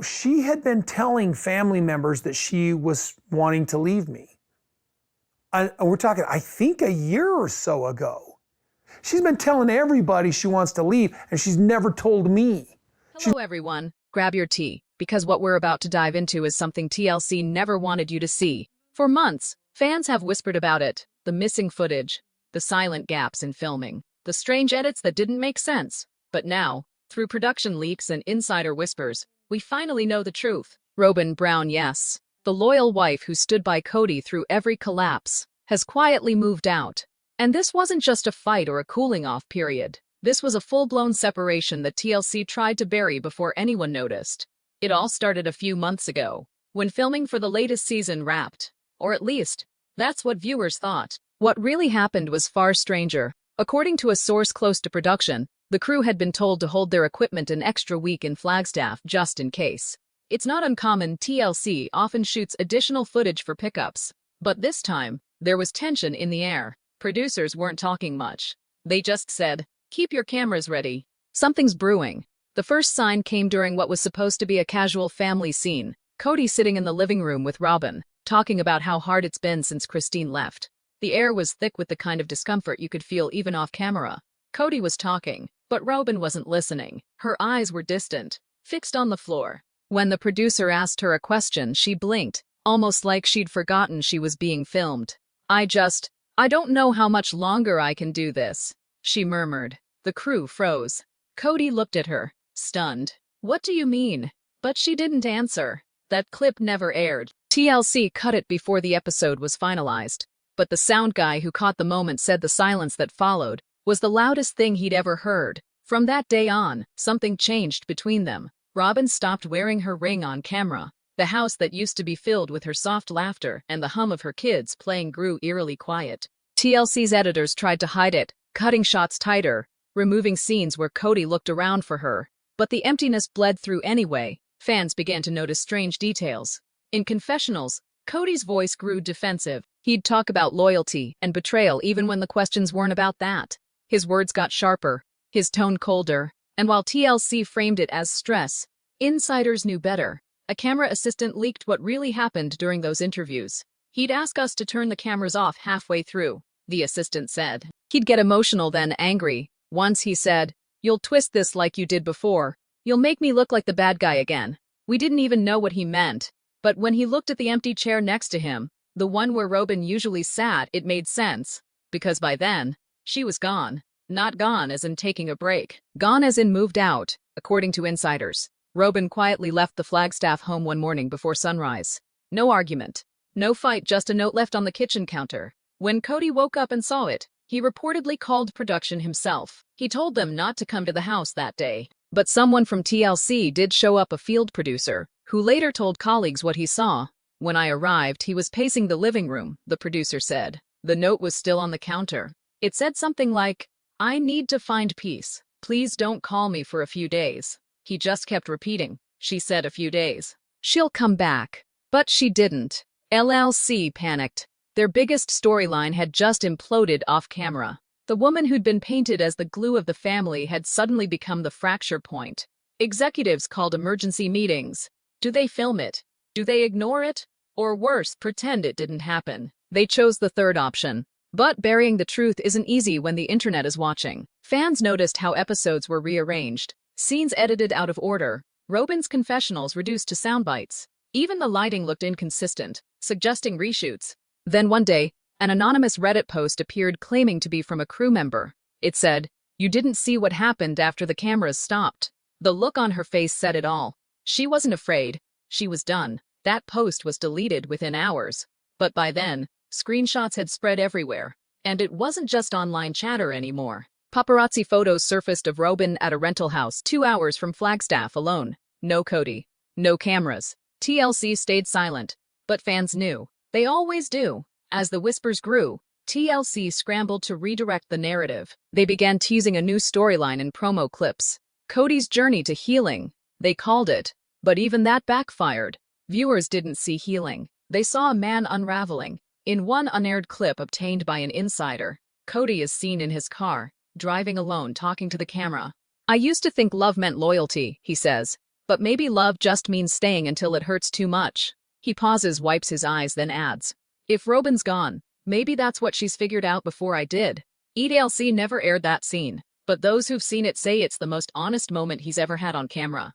she had been telling family members that she was wanting to leave me. We're talking, I think, a year or so ago. She's been telling everybody she wants to leave, and she's never told me. Hello, everyone. Grab your tea, because what we're about to dive into is something TLC never wanted you to see. For months, fans have whispered about it: the missing footage, the silent gaps in filming, the strange edits that didn't make sense. But now, through production leaks and insider whispers, we finally know the truth. Robyn Brown, yes, the loyal wife who stood by Kody through every collapse, has quietly moved out. And this wasn't just a fight or a cooling-off period. This was a full-blown separation that TLC tried to bury before anyone noticed. It all started a few months ago, when filming for the latest season wrapped. Or at least, that's what viewers thought. What really happened was far stranger. According to a source close to production, the crew had been told to hold their equipment an extra week in Flagstaff just in case. It's not uncommon. TLC often shoots additional footage for pickups. But this time, there was tension in the air. Producers weren't talking much. They just said, "Keep your cameras ready. Something's brewing." The first sign came during what was supposed to be a casual family scene. Kody sitting in the living room with Robyn, talking about how hard it's been since Christine left. The air was thick with the kind of discomfort you could feel even off camera. Kody was talking, but Robyn wasn't listening. Her eyes were distant, fixed on the floor. When the producer asked her a question, she blinked, almost like she'd forgotten she was being filmed. I don't know how much longer I can do this," she murmured. The crew froze. Kody looked at her, stunned. "What do you mean?" But she didn't answer. That clip never aired. TLC cut it before the episode was finalized. But the sound guy who caught the moment said the silence that followed was the loudest thing he'd ever heard. From that day on, something changed between them. Robyn stopped wearing her ring on camera. The house that used to be filled with her soft laughter and the hum of her kids playing grew eerily quiet. TLC's editors tried to hide it, cutting shots tighter, removing scenes where Kody looked around for her. But the emptiness bled through anyway. Fans began to notice strange details. In confessionals, Kody's voice grew defensive. He'd talk about loyalty and betrayal even when the questions weren't about that. His words got sharper, his tone colder, and while TLC framed it as stress, insiders knew better. A camera assistant leaked what really happened during those interviews. "He'd ask us to turn the cameras off halfway through," the assistant said. "He'd get emotional, then angry. Once he said, 'You'll twist this like you did before. You'll make me look like the bad guy again.' We didn't even know what he meant. But when he looked at the empty chair next to him, the one where Robyn usually sat, it made sense. Because by then, she was gone. Not gone as in taking a break. Gone as in moved out, according to insiders. Robyn quietly left the Flagstaff home one morning before sunrise. No argument. No fight, just a note left on the kitchen counter. When Kody woke up and saw it, he reportedly called production himself. He told them not to come to the house that day. But someone from TLC did show up, a field producer, who later told colleagues what he saw. "When I arrived, he was pacing the living room," the producer said. The note was still on the counter. It said something like, "I need to find peace. Please don't call me for a few days." He just kept repeating, "She said a few days. She'll come back." But she didn't. TLC panicked. Their biggest storyline had just imploded off camera. The woman who'd been painted as the glue of the family had suddenly become the fracture point. Executives called emergency meetings. Do they film it? Do they ignore it? Or worse, pretend it didn't happen? They chose the third option. But burying the truth isn't easy when the internet is watching. Fans noticed how episodes were rearranged, scenes edited out of order, Robyn's confessionals reduced to sound bites. Even the lighting looked inconsistent, suggesting reshoots. Then one day, an anonymous Reddit post appeared claiming to be from a crew member. It said, "You didn't see what happened after the cameras stopped." The look on her face said it all. She wasn't afraid. She was done. That post was deleted within hours. But by then, screenshots had spread everywhere. And it wasn't just online chatter anymore. Paparazzi photos surfaced of Robyn at a rental house 2 hours from Flagstaff alone. No Kody. No cameras. TLC stayed silent. But fans knew. They always do. As the whispers grew, TLC scrambled to redirect the narrative. They began teasing a new storyline in promo clips. Kody's journey to healing, they called it. But even that backfired. Viewers didn't see healing. They saw a man unraveling. In one unaired clip obtained by an insider, Kody is seen in his car, driving alone, talking to the camera. "I used to think love meant loyalty," he says. But maybe love just means staying until it hurts too much. He pauses, wipes his eyes, then adds, if Robyn's gone, maybe that's what she's figured out before I did. TLC never aired that scene, but those who've seen it say it's the most honest moment he's ever had on camera.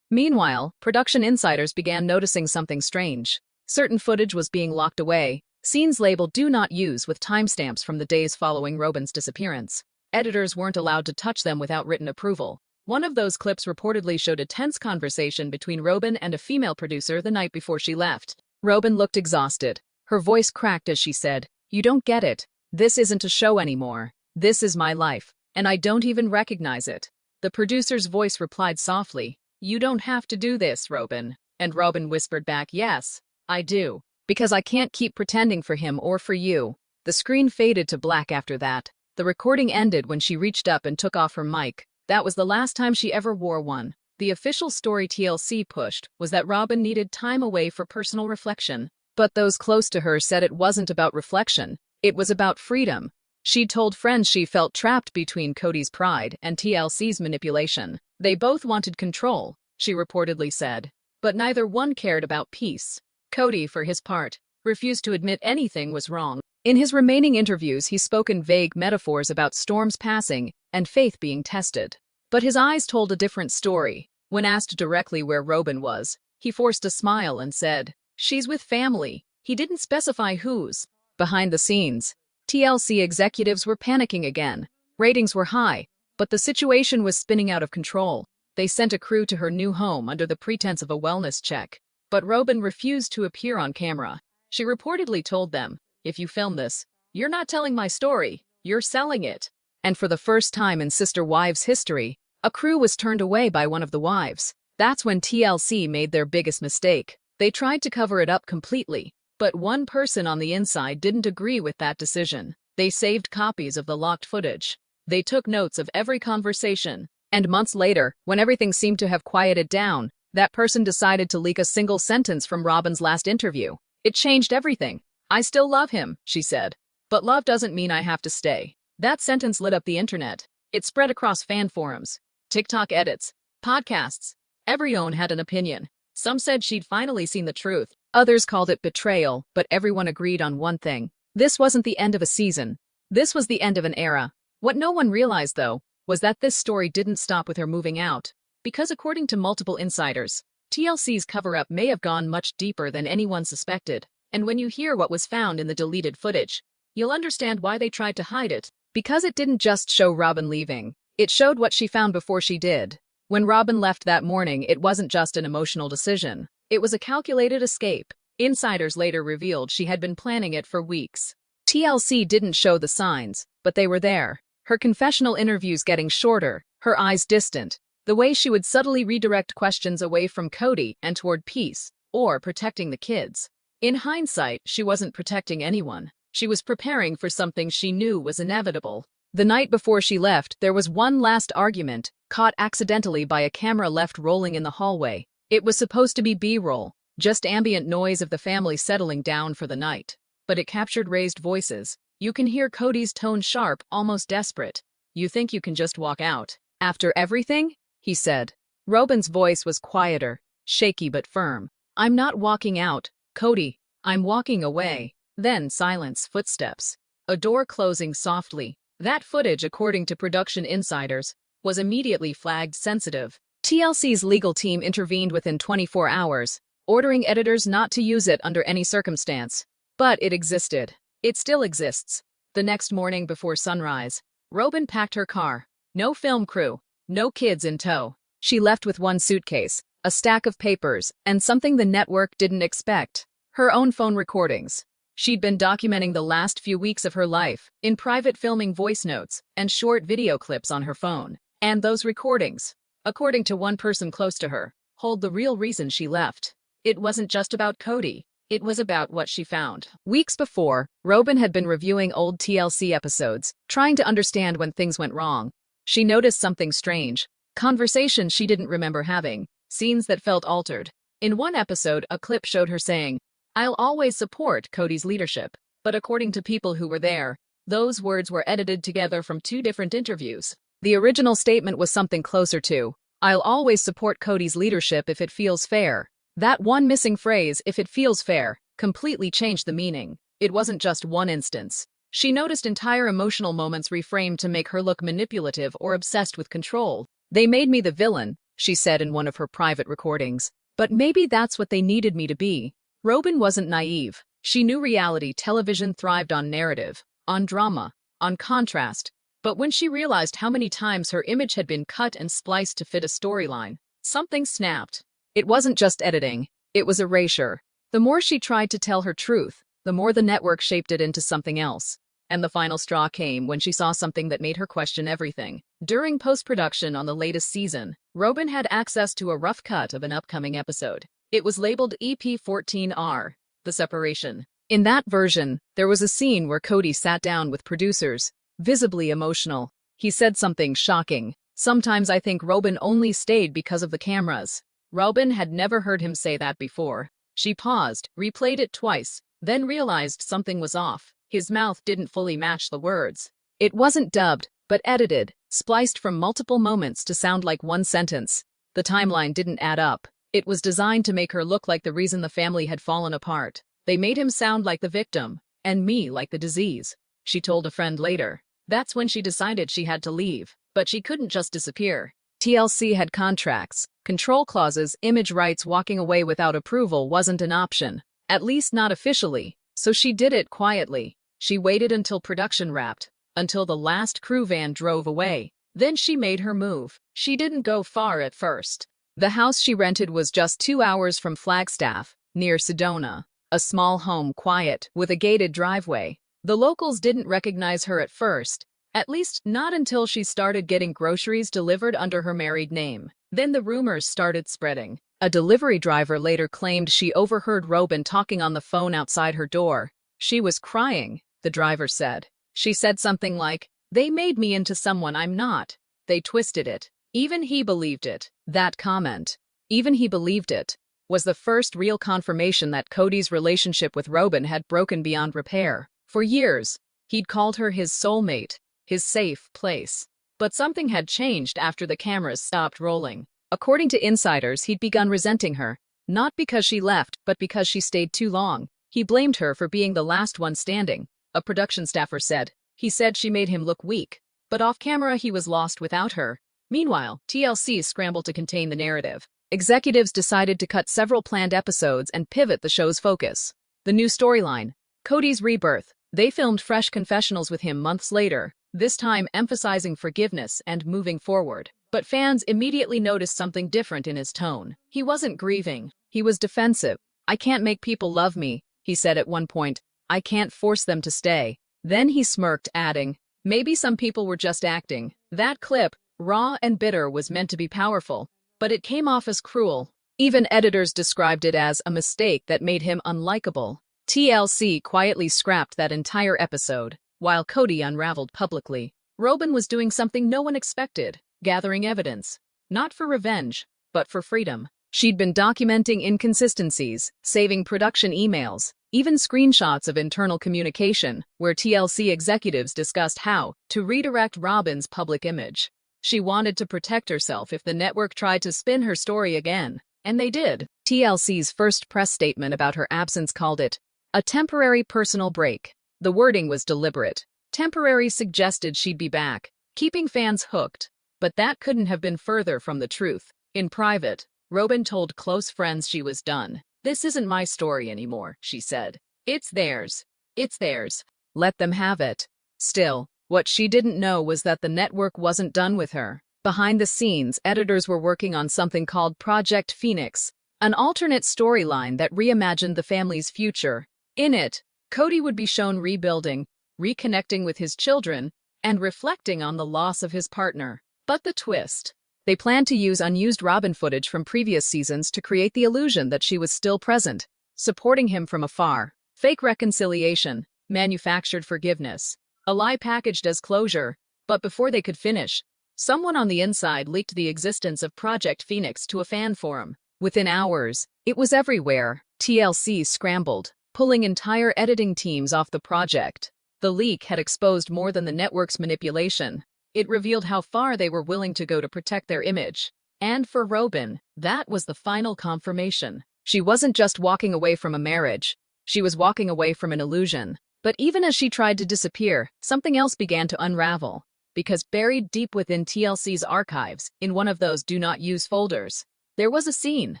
Meanwhile, production insiders began noticing something strange. Certain footage was being locked away, scenes labeled "Do Not Use" with timestamps from the days following Robyn's disappearance. Editors weren't allowed to touch them without written approval. One of those clips reportedly showed a tense conversation between Robyn and a female producer the night before she left. Robyn looked exhausted. Her voice cracked as she said, "You don't get it. This isn't a show anymore. This is my life, and I don't even recognize it." The producer's voice replied softly, "You don't have to do this, Robyn." And Robyn whispered back, "Yes, I do. Because I can't keep pretending for him or for you." The screen faded to black after that. The recording ended when she reached up and took off her mic. That was the last time she ever wore one. The official story TLC pushed was that Robyn needed time away for personal reflection. But those close to her said it wasn't about reflection. It was about freedom. She told friends she felt trapped between Kody's pride and TLC's manipulation. They both wanted control, she reportedly said. But neither one cared about peace. Kody, for his part, refused to admit anything was wrong. In his remaining interviews, he spoke in vague metaphors about storms passing and faith being tested. But his eyes told a different story. When asked directly where Robyn was, he forced a smile and said, "She's with family." He didn't specify whose. Behind the scenes, TLC executives were panicking again. Ratings were high, but the situation was spinning out of control. They sent a crew to her new home under the pretense of a wellness check. But Robyn refused to appear on camera. She reportedly told them, "If you film this, you're not telling my story, you're selling it." And for the first time in Sister Wives history, a crew was turned away by one of the wives. That's when TLC made their biggest mistake. They tried to cover it up completely, but one person on the inside didn't agree with that decision. They saved copies of the locked footage. They took notes of every conversation. And months later, when everything seemed to have quieted down, that person decided to leak a single sentence from Robyn's last interview. It changed everything. "I still love him," she said. "But love doesn't mean I have to stay." That sentence lit up the internet. It spread across fan forums, TikTok edits, podcasts. Everyone had an opinion. Some said she'd finally seen the truth. Others called it betrayal, but everyone agreed on one thing. This wasn't the end of a season. This was the end of an era. What no one realized, though, was that this story didn't stop with her moving out. Because according to multiple insiders, TLC's cover-up may have gone much deeper than anyone suspected. And when you hear what was found in the deleted footage, you'll understand why they tried to hide it. Because it didn't just show Robyn leaving. It showed what she found before she did. When Robyn left that morning, it wasn't just an emotional decision. It was a calculated escape. Insiders later revealed she had been planning it for weeks. TLC didn't show the signs, but they were there. Her confessional interviews getting shorter, her eyes distant, the way she would subtly redirect questions away from Kody and toward peace, or protecting the kids. In hindsight, she wasn't protecting anyone. She was preparing for something she knew was inevitable. The night before she left, there was one last argument, caught accidentally by a camera left rolling in the hallway. It was supposed to be B-roll, just ambient noise of the family settling down for the night. But it captured raised voices. You can hear Kody's tone sharp, almost desperate. "You think you can just walk out after everything?" he said. Robyn's voice was quieter, shaky but firm. "I'm not walking out, Kody. I'm walking away." Then silence, footsteps. A door closing softly. That footage, according to production insiders, was immediately flagged sensitive. TLC's legal team intervened within 24 hours, ordering editors not to use it under any circumstance. But it existed. It still exists. The next morning before sunrise, Robyn packed her car. No film crew, no kids in tow. She left with one suitcase, a stack of papers, and something the network didn't expect: her own phone recordings. She'd been documenting the last few weeks of her life, in private filming voice notes and short video clips on her phone. And those recordings, according to one person close to her, hold the real reason she left. It wasn't just about Kody. It was about what she found. Weeks before, Robyn had been reviewing old TLC episodes, trying to understand when things went wrong. She noticed something strange. Conversations she didn't remember having. Scenes that felt altered. In one episode, a clip showed her saying, "I'll always support Kody's leadership." But according to people who were there, those words were edited together from two different interviews. The original statement was something closer to, I'll always support Kody's leadership if it feels fair. That one missing phrase, if it feels fair, completely changed the meaning. It wasn't just one instance. She noticed entire emotional moments reframed to make her look manipulative or obsessed with control. They made me the villain, she said in one of her private recordings. But maybe that's what they needed me to be. Robyn wasn't naive. She knew reality television thrived on narrative, on drama, on contrast. But when she realized how many times her image had been cut and spliced to fit a storyline, something snapped. It wasn't just editing, it was erasure. The more she tried to tell her truth, the more the network shaped it into something else. And the final straw came when she saw something that made her question everything. During post-production on the latest season, Robyn had access to a rough cut of an upcoming episode. It was labeled EP14R, The Separation. In that version, there was a scene where Kody sat down with producers, visibly emotional. He said something shocking. Sometimes I think Robyn only stayed because of the cameras. Robyn had never heard him say that before. She paused, replayed it twice, then realized something was off. His mouth didn't fully match the words. It wasn't dubbed, but edited, spliced from multiple moments to sound like one sentence. The timeline didn't add up. It was designed to make her look like the reason the family had fallen apart. They made him sound like the victim, and me like the disease, she told a friend later. That's when she decided she had to leave, but she couldn't just disappear. TLC had contracts, control clauses, image rights. Walking away without approval wasn't an option, at least not officially, so she did it quietly. She waited until production wrapped, until the last crew van drove away. Then she made her move. She didn't go far at first. The house she rented was just 2 hours from Flagstaff, near Sedona, a small home, quiet, with a gated driveway. The locals didn't recognize her at first, at least not until she started getting groceries delivered under her married name. Then the rumors started spreading. A delivery driver later claimed she overheard Robyn talking on the phone outside her door. She was crying, the driver said. She said something like, "They made me into someone I'm not. They twisted it." Even he believed it. That comment, "even he believed it," was the first real confirmation that Kody's relationship with Robyn had broken beyond repair. For years, he'd called her his soulmate, his safe place. But something had changed after the cameras stopped rolling. According to insiders, he'd begun resenting her, not because she left, but because she stayed too long. He blamed her for being the last one standing, a production staffer said. He said she made him look weak, but off camera he was lost without her. Meanwhile, TLC scrambled to contain the narrative. Executives decided to cut several planned episodes and pivot the show's focus. The new storyline, Kody's rebirth. They filmed fresh confessionals with him months later, this time emphasizing forgiveness and moving forward. But fans immediately noticed something different in his tone. He wasn't grieving. He was defensive. "I can't make people love me," he said at one point. "I can't force them to stay." Then he smirked, adding, "Maybe some people were just acting." That clip, raw and bitter, was meant to be powerful, but it came off as cruel. Even editors described it as a mistake that made him unlikable. TLC quietly scrapped that entire episode, while Kody unraveled publicly. Robyn was doing something no one expected, gathering evidence, not for revenge, but for freedom. She'd been documenting inconsistencies, saving production emails, even screenshots of internal communication, where TLC executives discussed how to redirect Robyn's public image. She wanted to protect herself if the network tried to spin her story again, and they did. TLC's first press statement about her absence called it a temporary personal break. The wording was deliberate. Temporary suggested she'd be back, keeping fans hooked. But that couldn't have been further from the truth. In private, Robyn told close friends she was done. "This isn't my story anymore," she said. "It's theirs. It's theirs. Let them have it." Still, what she didn't know was that the network wasn't done with her. Behind the scenes, editors were working on something called Project Phoenix, an alternate storyline that reimagined the family's future. In it, Kody would be shown rebuilding, reconnecting with his children, and reflecting on the loss of his partner. But the twist. They planned to use unused Robyn footage from previous seasons to create the illusion that she was still present, supporting him from afar. Fake reconciliation, manufactured forgiveness, a lie packaged as closure. But before they could finish, someone on the inside leaked the existence of Project Phoenix to a fan forum. Within hours, it was everywhere. TLC scrambled, pulling entire editing teams off the project. The leak had exposed more than the network's manipulation. It revealed how far they were willing to go to protect their image. And for Robyn, that was the final confirmation. She wasn't just walking away from a marriage. She was walking away from an illusion. But even as she tried to disappear, something else began to unravel. Because buried deep within TLC's archives, in one of those do not use folders, there was a scene,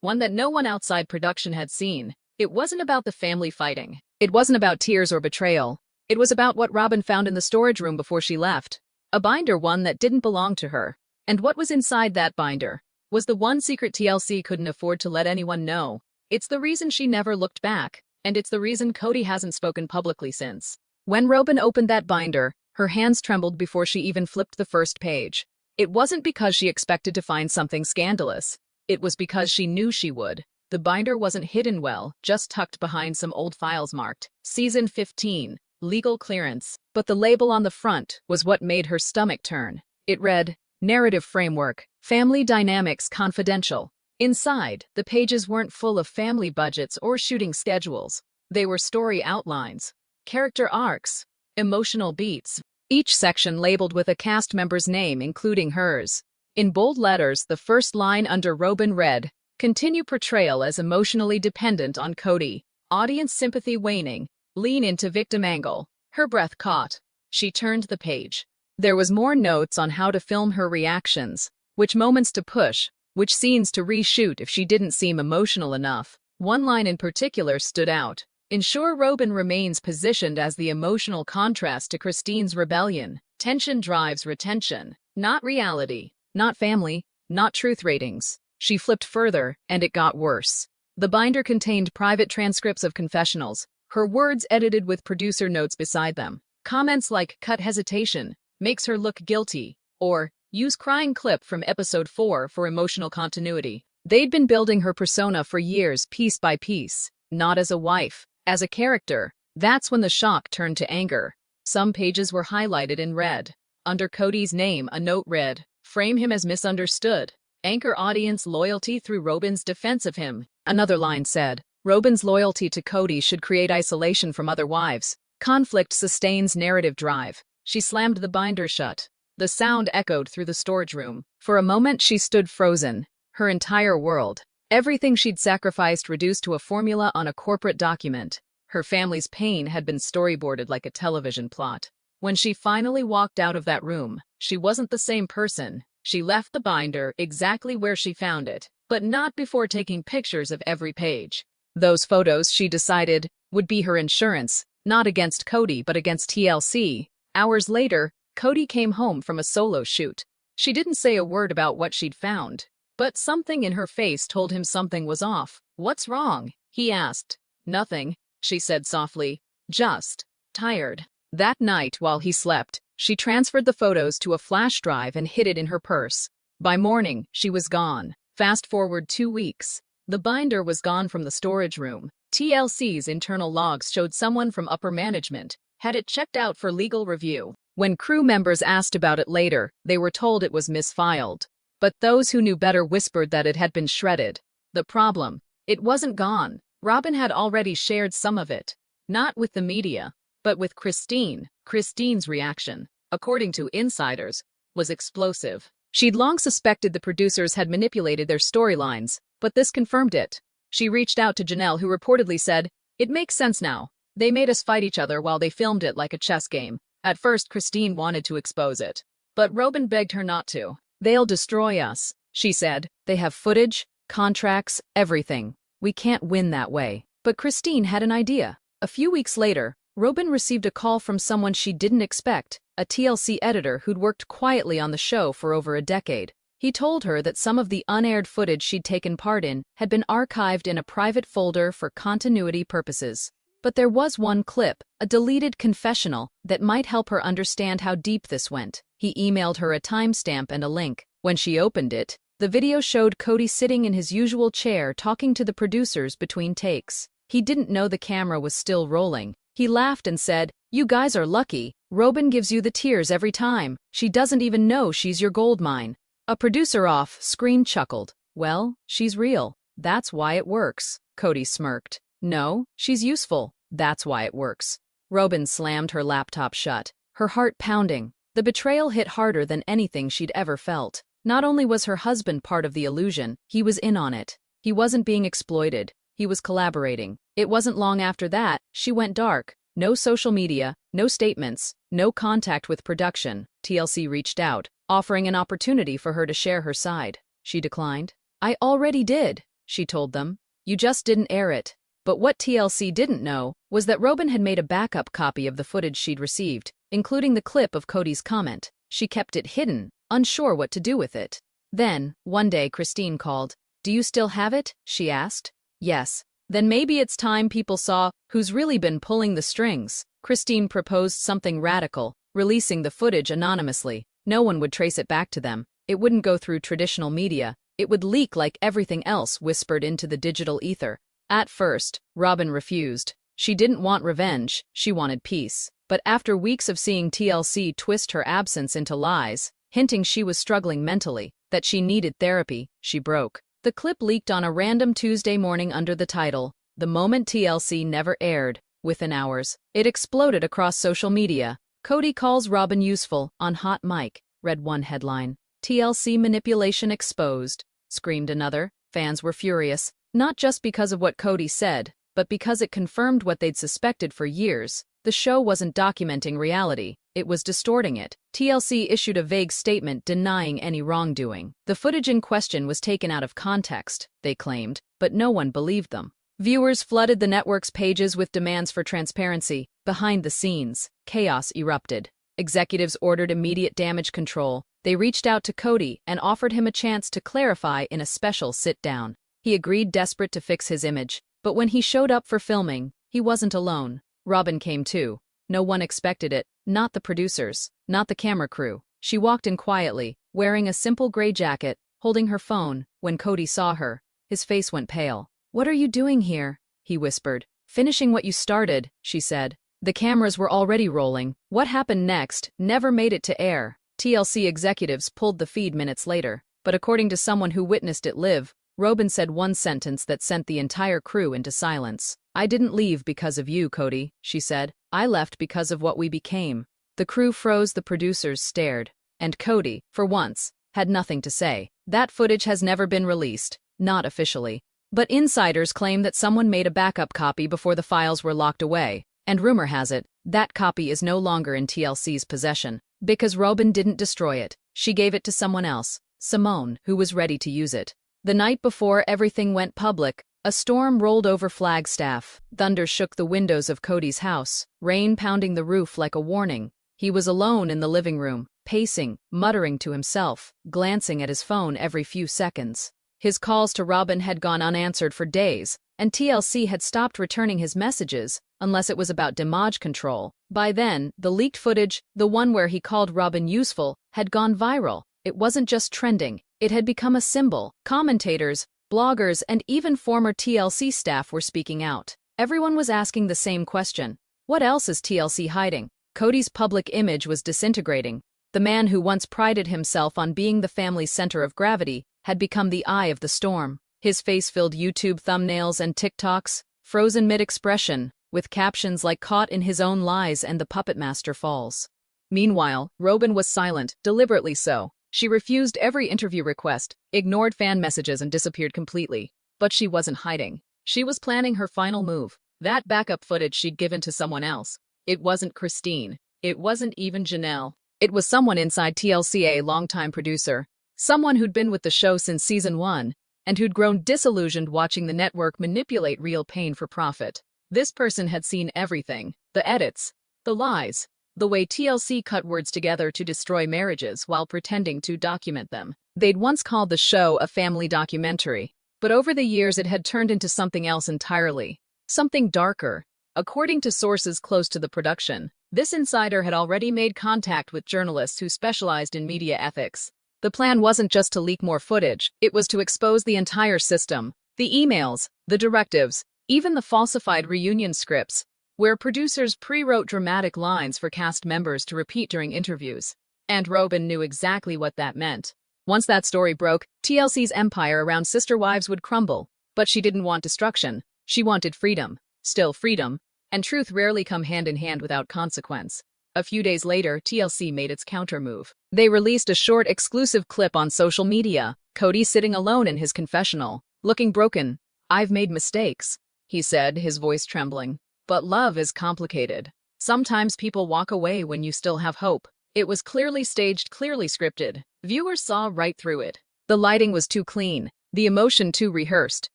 one that no one outside production had seen. It wasn't about the family fighting. It wasn't about tears or betrayal. It was about what Robyn found in the storage room before she left. A binder, one that didn't belong to her. And what was inside that binder was the one secret TLC couldn't afford to let anyone know. It's the reason she never looked back, and it's the reason Kody hasn't spoken publicly since. When Robyn opened that binder, her hands trembled before she even flipped the first page. It wasn't because she expected to find something scandalous. It was because she knew she would. The binder wasn't hidden well, just tucked behind some old files marked Season 15, Legal Clearance. But the label on the front was what made her stomach turn. It read, Narrative Framework, Family Dynamics Confidential. Inside, the pages weren't full of family budgets or shooting schedules. They were story outlines, character arcs, emotional beats, each section labeled with a cast member's name, including hers. In bold letters, the first line under Robyn read, Continue portrayal as emotionally dependent on Kody. Audience sympathy waning. Lean into victim angle. Her breath caught. She turned the page. There was more notes on how to film her reactions, which moments to push, which scenes to reshoot if she didn't seem emotional enough. One line in particular stood out. Ensure Robyn remains positioned as the emotional contrast to Christine's rebellion. Tension drives retention, not reality, not family, not truth ratings. She flipped further, and it got worse. The binder contained private transcripts of confessionals, her words edited with producer notes beside them. Comments like, cut hesitation, makes her look guilty, or, use crying clip from episode 4 for emotional continuity. They'd been building her persona for years, piece by piece, not as a wife, as a character. That's when the shock turned to anger. Some pages were highlighted in red. Under Kody's name, a note read, Frame him as misunderstood. Anchor audience loyalty through Robyn's defense of him. Another line said, Robyn's loyalty to Kody should create isolation from other wives. Conflict sustains narrative drive. She slammed the binder shut. The sound echoed through the storage room. For a moment she stood frozen. Her entire world, everything she'd sacrificed, reduced to a formula on a corporate document. Her family's pain had been storyboarded like a television plot. When she finally walked out of that room, she wasn't the same person. She left the binder exactly where she found it, but not before taking pictures of every page. Those photos, she decided, would be her insurance, not against Kody but against TLC. Hours later, Kody came home from a solo shoot. She didn't say a word about what she'd found, but something in her face told him something was off. What's wrong? He asked. Nothing, she said softly. Just tired. That night, while he slept, she transferred the photos to a flash drive and hid it in her purse. By morning, she was gone. Fast forward 2 weeks. The binder was gone from the storage room. TLC's internal logs showed someone from upper management had it checked out for legal review. When crew members asked about it later, they were told it was misfiled. But those who knew better whispered that it had been shredded. The problem, it wasn't gone. Robyn had already shared some of it. Not with the media, but with Christine. Christine's reaction, according to insiders, was explosive. She'd long suspected the producers had manipulated their storylines, but this confirmed it. She reached out to Janelle, who reportedly said, It makes sense now. They made us fight each other while they filmed it like a chess game. At first, Christine wanted to expose it, but Robyn begged her not to. They'll destroy us, she said. They have footage, contracts, everything. We can't win that way. But Christine had an idea. A few weeks later, Robyn received a call from someone she didn't expect, a TLC editor who'd worked quietly on the show for over a decade. He told her that some of the unaired footage she'd taken part in had been archived in a private folder for continuity purposes. But there was one clip, a deleted confessional, that might help her understand how deep this went. He emailed her a timestamp and a link. When she opened it, the video showed Kody sitting in his usual chair talking to the producers between takes. He didn't know the camera was still rolling. He laughed and said, You guys are lucky. Robyn gives you the tears every time. She doesn't even know she's your gold mine. A producer off-screen chuckled. Well, she's real. That's why it works. Kody smirked. No, she's useful. That's why it works. Robyn slammed her laptop shut, her heart pounding. The betrayal hit harder than anything she'd ever felt. Not only was her husband part of the illusion, he was in on it. He wasn't being exploited. He was collaborating. It wasn't long after that, she went dark. No social media, no statements, no contact with production. TLC reached out, offering an opportunity for her to share her side. She declined. "I already did," she told them. "You just didn't air it." But what TLC didn't know was that Robyn had made a backup copy of the footage she'd received, including the clip of Kody's comment. She kept it hidden, unsure what to do with it. Then, one day Christine called. "Do you still have it?" she asked. "Yes." "Then maybe it's time people saw who's really been pulling the strings." Christine proposed something radical, releasing the footage anonymously. No one would trace it back to them. It wouldn't go through traditional media. It would leak like everything else whispered into the digital ether. At first, Robyn refused. She didn't want revenge, she wanted peace. But after weeks of seeing TLC twist her absence into lies, hinting she was struggling mentally, that she needed therapy, she broke. The clip leaked on a random Tuesday morning under the title, "The Moment TLC Never Aired." Within hours, it exploded across social media. "Kody calls Robyn useful on hot mic," read one headline. "TLC manipulation exposed," screamed another. Fans were furious, not just because of what Kody said, but because it confirmed what they'd suspected for years. The show wasn't documenting reality, it was distorting it. TLC issued a vague statement denying any wrongdoing. The footage in question was taken out of context, they claimed, but no one believed them. Viewers flooded the network's pages with demands for transparency. Behind the scenes, chaos erupted. Executives ordered immediate damage control. They reached out to Kody and offered him a chance to clarify in a special sit-down. He agreed, desperate to fix his image. But when he showed up for filming, he wasn't alone. Robyn came too. No one expected it, not the producers, not the camera crew. She walked in quietly, wearing a simple gray jacket, holding her phone. When Kody saw her, his face went pale. "What are you doing here?" he whispered. "Finishing what you started," she said. The cameras were already rolling. What happened next never made it to air. TLC executives pulled the feed minutes later. But according to someone who witnessed it live, Robyn said one sentence that sent the entire crew into silence. "I didn't leave because of you, Kody," she said. "I left because of what we became." The crew froze, the producers stared. And Kody, for once, had nothing to say. That footage has never been released, not officially. But insiders claim that someone made a backup copy before the files were locked away. And rumor has it, that copy is no longer in TLC's possession. Because Robyn didn't destroy it. She gave it to someone else, Simone, who was ready to use it. The night before everything went public, a storm rolled over Flagstaff. Thunder shook the windows of Kody's house, rain pounding the roof like a warning. He was alone in the living room, pacing, muttering to himself, glancing at his phone every few seconds. His calls to Robyn had gone unanswered for days, and TLC had stopped returning his messages, unless it was about damage control. By then, the leaked footage, the one where he called Robyn useful, had gone viral. It wasn't just trending, it had become a symbol. Commentators, bloggers, and even former TLC staff were speaking out. Everyone was asking the same question. What else is TLC hiding? Kody's public image was disintegrating. The man who once prided himself on being the family's center of gravity had become the eye of the storm. His face filled YouTube thumbnails and TikToks, frozen mid-expression, with captions like "caught in his own lies" and "the puppet master falls." Meanwhile, Robyn was silent, deliberately so. She refused every interview request, ignored fan messages, and disappeared completely. But she wasn't hiding. She was planning her final move. That backup footage she'd given to someone else. It wasn't Christine. It wasn't even Janelle. It was someone inside TLC, a longtime producer. Someone who'd been with the show since season 1, and who'd grown disillusioned watching the network manipulate real pain for profit. This person had seen everything. The edits. The lies. The way TLC cut words together to destroy marriages while pretending to document them. They'd once called the show a family documentary, but over the years it had turned into something else entirely. Something darker. According to sources close to the production, this insider had already made contact with journalists who specialized in media ethics. The plan wasn't just to leak more footage, it was to expose the entire system. The emails, the directives, even the falsified reunion scripts, where producers pre-wrote dramatic lines for cast members to repeat during interviews. And Robyn knew exactly what that meant. Once that story broke, TLC's empire around sister wives would crumble. But she didn't want destruction. She wanted freedom. Still freedom. And truth rarely come hand in hand without consequence. A few days later, TLC made its countermove. They released a short, exclusive clip on social media. Kody sitting alone in his confessional, looking broken. "I've made mistakes," he said, his voice trembling. "But love is complicated. Sometimes people walk away when you still have hope." It was clearly staged, clearly scripted. Viewers saw right through it. The lighting was too clean, the emotion too rehearsed.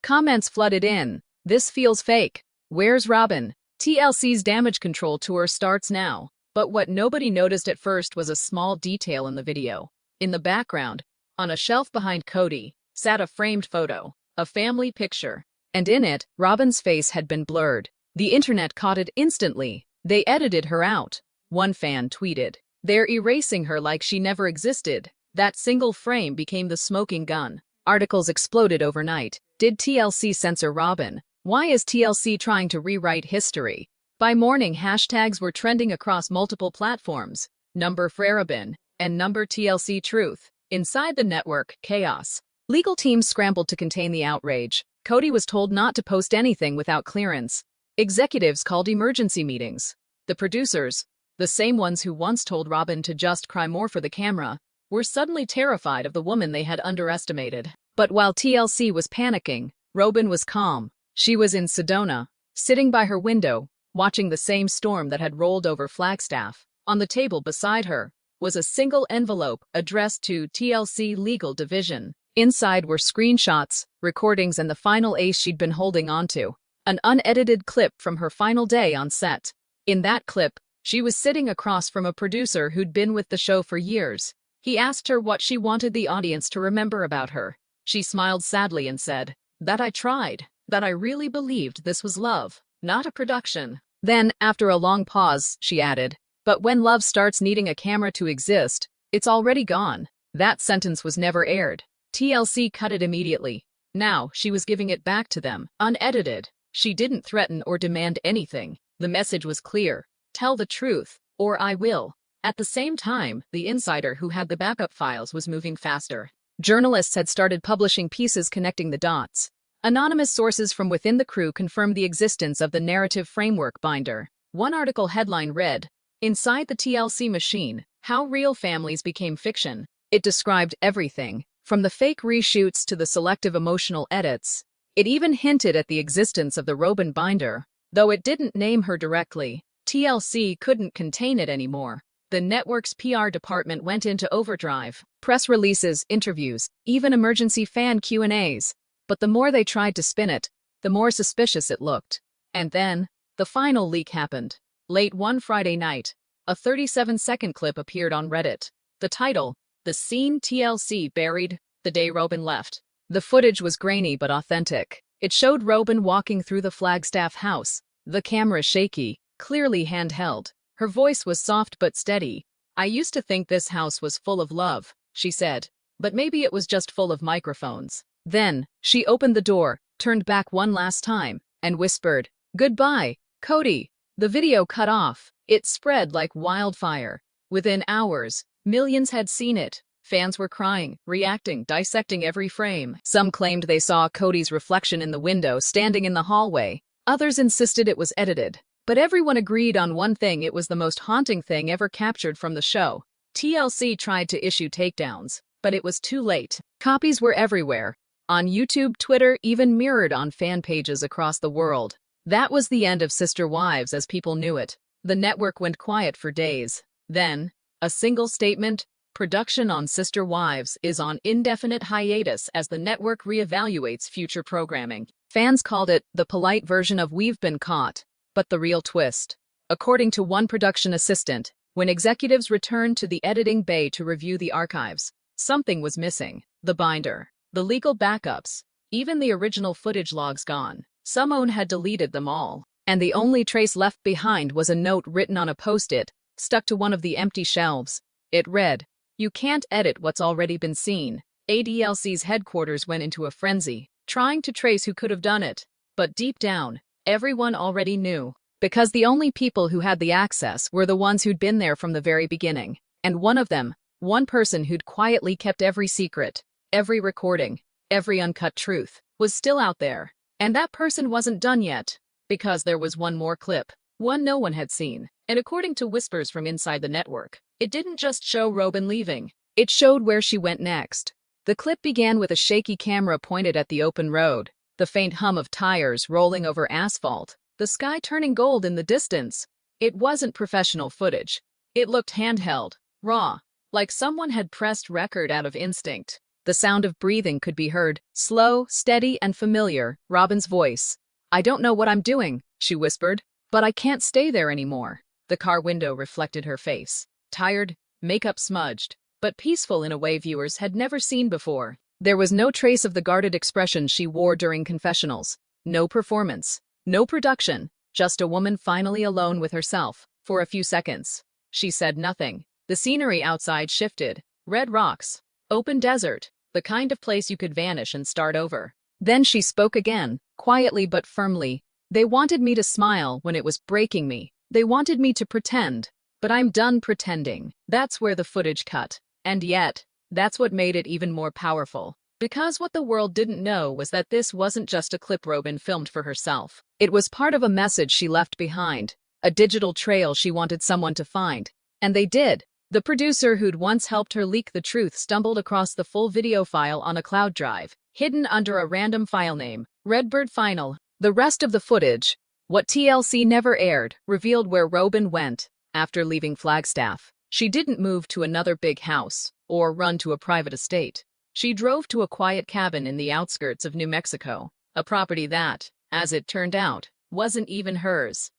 Comments flooded in. "This feels fake. Where's Robyn?" TLC's Damage Control tour starts now. But what nobody noticed at first was a small detail in the video. In the background, on a shelf behind Kody, sat a framed photo, a family picture. And in it, Robyn's face had been blurred. The internet caught it instantly. "They edited her out," one fan tweeted. "They're erasing her like she never existed." That single frame became the smoking gun. Articles exploded overnight. Did TLC censor Robyn? Why is TLC trying to rewrite history? By morning, hashtags were trending across multiple platforms. Number Robyn and number TLC Truth. Inside the network, chaos. Legal teams scrambled to contain the outrage. Kody was told not to post anything without clearance. Executives called emergency meetings. The producers, the same ones who once told Robyn to just cry more for the camera, were suddenly terrified of the woman they had underestimated. But while TLC was panicking, Robyn was calm. She was in Sedona, sitting by her window, watching the same storm that had rolled over Flagstaff. On the table beside her was a single envelope addressed to TLC Legal Division. Inside were screenshots, recordings, and the final ace she'd been holding onto. An unedited clip from her final day on set. In that clip, she was sitting across from a producer who'd been with the show for years. He asked her what she wanted the audience to remember about her. She smiled sadly and said, "That I tried, that I really believed this was love, not a production." Then, after a long pause, she added, "But when love starts needing a camera to exist, it's already gone." That sentence was never aired. TLC cut it immediately. Now, she was giving it back to them, unedited. She didn't threaten or demand anything. The message was clear. Tell the truth, or I will. At the same time, the insider who had the backup files was moving faster. Journalists had started publishing pieces connecting the dots. Anonymous sources from within the crew confirmed the existence of the narrative framework binder. One article headline read, "Inside the TLC Machine, How Real Families Became Fiction." It described everything, from the fake reshoots to the selective emotional edits. It even hinted at the existence of the Robyn binder. Though it didn't name her directly, TLC couldn't contain it anymore. The network's PR department went into overdrive. Press releases, interviews, even emergency fan Q&As. But the more they tried to spin it, the more suspicious it looked. And then, the final leak happened. Late one Friday night, a 37-second clip appeared on Reddit. The title, "The Scene TLC Buried the Day Robyn Left." The footage was grainy but authentic. It showed Robyn walking through the Flagstaff house, the camera shaky, clearly handheld. Her voice was soft but steady. "I used to think this house was full of love," she said, "but maybe it was just full of microphones." Then, she opened the door, turned back one last time, and whispered, "Goodbye, Kody." The video cut off. It spread like wildfire. Within hours, millions had seen it. Fans were crying, reacting, dissecting every frame. Some claimed they saw Kody's reflection in the window standing in the hallway. Others insisted it was edited. But everyone agreed on one thing: it was the most haunting thing ever captured from the show. TLC tried to issue takedowns, but it was too late. Copies were everywhere. On YouTube, Twitter, even mirrored on fan pages across the world. That was the end of Sister Wives as people knew it. The network went quiet for days. Then, a single statement: production on Sister Wives is on indefinite hiatus as the network reevaluates future programming. Fans called it the polite version of "We've Been Caught." But the real twist. According to one production assistant, when executives returned to the editing bay to review the archives, something was missing. The binder, the legal backups, even the original footage logs gone. Someone had deleted them all. And the only trace left behind was a note written on a post-it, stuck to one of the empty shelves. It read, "You can't edit what's already been seen." ADLC's headquarters went into a frenzy, trying to trace who could have done it. But deep down, everyone already knew. Because the only people who had the access were the ones who'd been there from the very beginning. And one of them, one person who'd quietly kept every secret, every recording, every uncut truth, was still out there. And that person wasn't done yet. Because there was one more clip. One no one had seen, and according to whispers from inside the network, it didn't just show Robyn leaving, it showed where she went next. The clip began with a shaky camera pointed at the open road, the faint hum of tires rolling over asphalt, the sky turning gold in the distance. It wasn't professional footage. It looked handheld, raw, like someone had pressed record out of instinct. The sound of breathing could be heard, slow, steady, and familiar. Robyn's voice. "I don't know what I'm doing," she whispered, "but I can't stay there anymore." The car window reflected her face. Tired, makeup smudged, but peaceful in a way viewers had never seen before. There was no trace of the guarded expression she wore during confessionals. No performance. No production. Just a woman finally alone with herself. For a few seconds. She said nothing. The scenery outside shifted. Red rocks. Open desert. The kind of place you could vanish and start over. Then she spoke again, quietly but firmly. "They wanted me to smile when it was breaking me. They wanted me to pretend. But I'm done pretending." That's where the footage cut. And yet, that's what made it even more powerful. Because what the world didn't know was that this wasn't just a clip Robyn filmed for herself. It was part of a message she left behind. A digital trail she wanted someone to find. And they did. The producer who'd once helped her leak the truth stumbled across the full video file on a cloud drive, hidden under a random file name, Redbird Final. The rest of the footage, what TLC never aired, revealed where Robyn went after leaving Flagstaff. She didn't move to another big house or run to a private estate. She drove to a quiet cabin in the outskirts of New Mexico, a property that, as it turned out, wasn't even hers.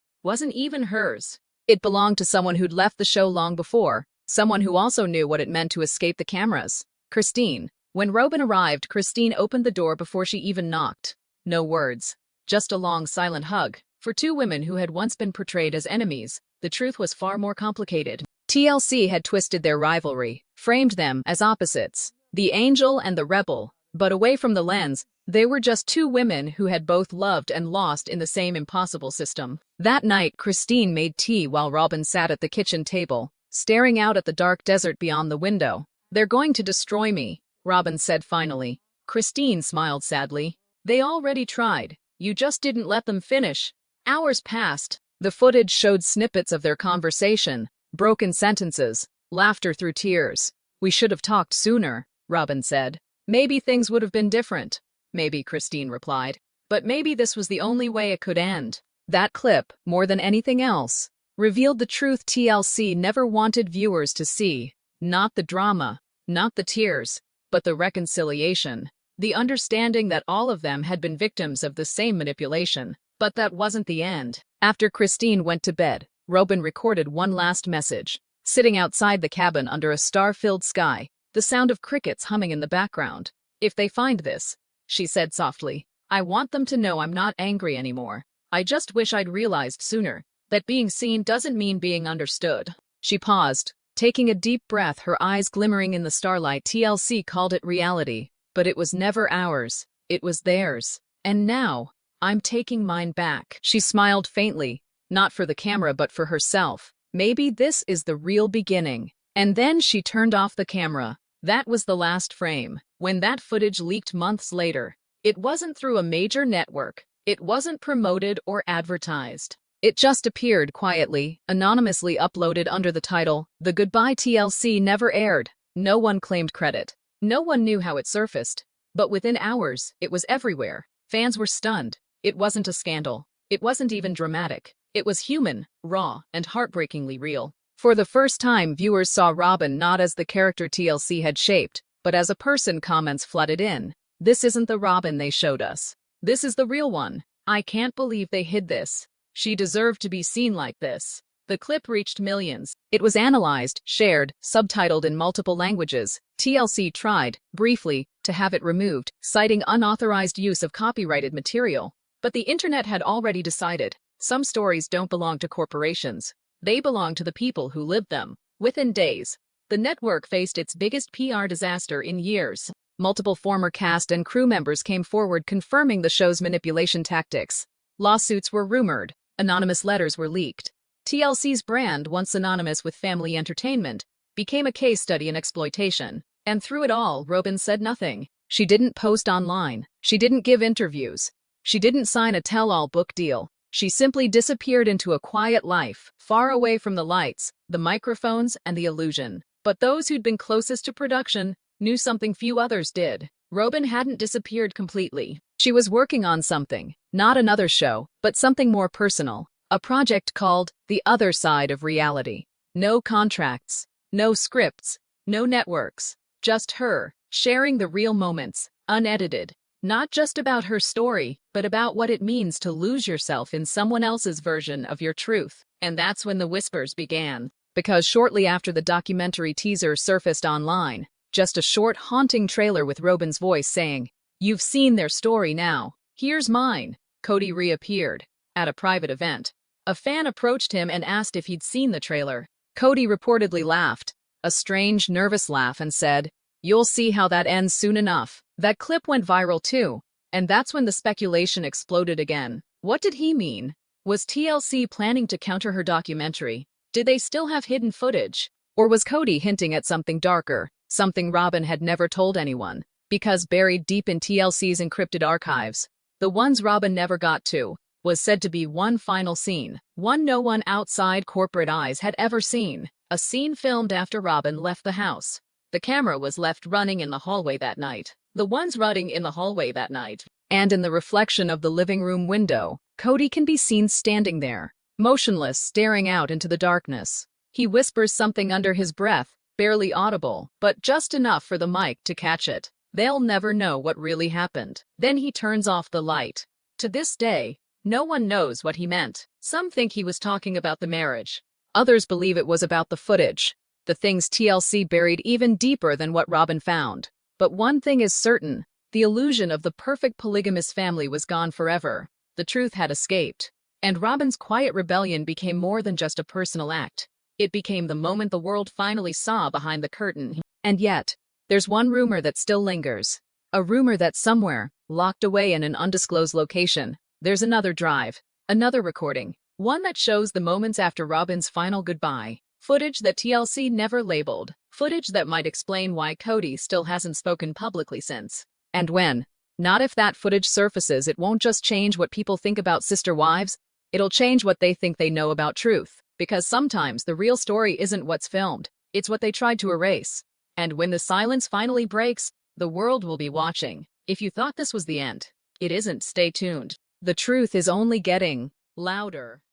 It belonged to someone who'd left the show long before, someone who also knew what it meant to escape the cameras. Christine. When Robyn arrived, Christine opened the door before she even knocked. No words. Just a long, silent hug. For two women who had once been portrayed as enemies, the truth was far more complicated. TLC had twisted their rivalry, framed them as opposites, the angel and the rebel, but away from the lens, they were just two women who had both loved and lost in the same impossible system. That night, Christine made tea while Robyn sat at the kitchen table, staring out at the dark desert beyond the window. "They're going to destroy me," Robyn said finally. Christine smiled sadly. "They already tried. You just didn't let them finish." Hours passed. The footage showed snippets of their conversation, broken sentences, laughter through tears. "We should have talked sooner," Robyn said. "Maybe things would have been different." "Maybe," Christine replied. "But maybe this was the only way it could end." That clip, more than anything else, revealed the truth TLC never wanted viewers to see. Not the drama, not the tears, but the reconciliation. The understanding that all of them had been victims of the same manipulation. But that wasn't the end. After Christine went to bed, Robyn recorded one last message. Sitting outside the cabin under a star-filled sky, the sound of crickets humming in the background. "If they find this," she said softly, "I want them to know I'm not angry anymore. I just wish I'd realized sooner that being seen doesn't mean being understood." She paused, taking a deep breath, her eyes glimmering in the starlight. TLC called it reality, but it was never ours. It was theirs. And now, I'm taking mine back. She smiled faintly, not for the camera but for herself. Maybe this is the real beginning. And then she turned off the camera. That was the last frame. When that footage leaked months later, it wasn't through a major network. It wasn't promoted or advertised. It just appeared quietly, anonymously uploaded under the title, "The Goodbye TLC Never Aired." No one claimed credit. No one knew how it surfaced. But within hours, it was everywhere. Fans were stunned. It wasn't a scandal. It wasn't even dramatic. It was human, raw, and heartbreakingly real. For the first time, viewers saw Robyn not as the character TLC had shaped, but as a person. Comments flooded in. "This isn't the Robyn they showed us. This is the real one. I can't believe they hid this. She deserved to be seen like this." The clip reached millions. It was analyzed, shared, subtitled in multiple languages. TLC tried, briefly, to have it removed, citing unauthorized use of copyrighted material. But the internet had already decided. Some stories don't belong to corporations. They belong to the people who lived them. Within days, the network faced its biggest PR disaster in years. Multiple former cast and crew members came forward confirming the show's manipulation tactics. Lawsuits were rumored. Anonymous letters were leaked. TLC's brand, once synonymous with family entertainment, became a case study in exploitation. And through it all, Robyn said nothing. She didn't post online. She didn't give interviews. She didn't sign a tell-all book deal. She simply disappeared into a quiet life, far away from the lights, the microphones, and the illusion. But those who'd been closest to production knew something few others did. Robyn hadn't disappeared completely. She was working on something, not another show, but something more personal. A project called The Other Side of Reality. No contracts, no scripts, no networks, just her, sharing the real moments, unedited. Not just about her story, but about what it means to lose yourself in someone else's version of your truth. And that's when the whispers began. Because shortly after the documentary teaser surfaced online, just a short, haunting trailer with Robyn's voice saying, "You've seen their story now. Here's mine." Kody reappeared at a private event. A fan approached him and asked if he'd seen the trailer. Kody reportedly laughed, a strange, nervous laugh, and said, "You'll see how that ends soon enough." That clip went viral too, and that's when the speculation exploded again. What did he mean? Was TLC planning to counter her documentary? Did they still have hidden footage? Or was Kody hinting at something darker, something Robyn had never told anyone? Because buried deep in TLC's encrypted archives, the ones Robyn never got to, was said to be one final scene, one no one outside corporate eyes had ever seen, a scene filmed after Robyn left the house. The camera was left running in the hallway that night. The ones running in the hallway that night. And in the reflection of the living room window, Kody can be seen standing there, motionless, staring out into the darkness. He whispers something under his breath, barely audible, but just enough for the mic to catch it. They'll never know what really happened. Then he turns off the light. To this day, no one knows what he meant. Some think he was talking about the marriage. Others believe it was about the footage, the things TLC buried even deeper than what Robyn found. But one thing is certain, the illusion of the perfect polygamous family was gone forever. The truth had escaped. And Robyn's quiet rebellion became more than just a personal act. It became the moment the world finally saw behind the curtain. And yet, there's one rumor that still lingers. A rumor that somewhere, locked away in an undisclosed location, there's another drive, another recording, one that shows the moments after Robyn's final goodbye. Footage that TLC never labeled. Footage that might explain why Kody still hasn't spoken publicly since. And when? Not if that footage surfaces, it won't just change what people think about sister wives, it'll change what they think they know about truth. Because sometimes the real story isn't what's filmed, it's what they tried to erase. And when the silence finally breaks, the world will be watching. If you thought this was the end, it isn't. Stay tuned. The truth is only getting louder.